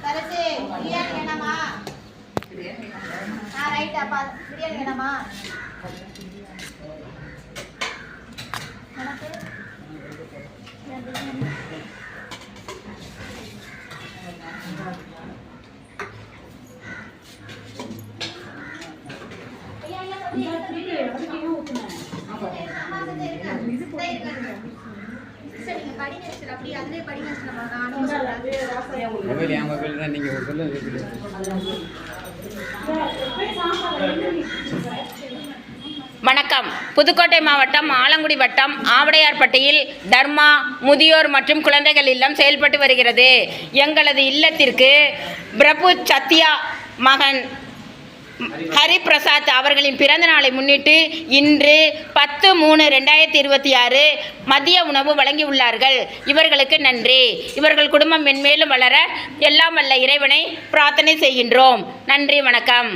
Correct. Biryani வேணாமா? Right. அப்ப பிரியாணி வேணாமா? வணக்கம். புதுக்கோட்டை மாவட்டம் ஆலங்குடி வட்டம் ஆவடையார்பட்டியில் தர்மா முதியோர் மற்றும் குழந்தைகள் இல்லம் செயல்பட்டு வருகிறது. எங்களது இல்லத்திற்கு பிரபு சத்யா மகன் ஹரிபிரசாத் அவர்களின் பிறந்த நாளை முன்னிட்டு இன்று 10/3/2026 மதிய உணவு வழங்கியுள்ளார்கள். இவர்களுக்கு நன்றி. இவர்கள் குடும்பம் மென்மேலும் வளர எல்லாம் வல்ல இறைவனை பிரார்த்தனை செய்கின்றோம். நன்றி, வணக்கம்.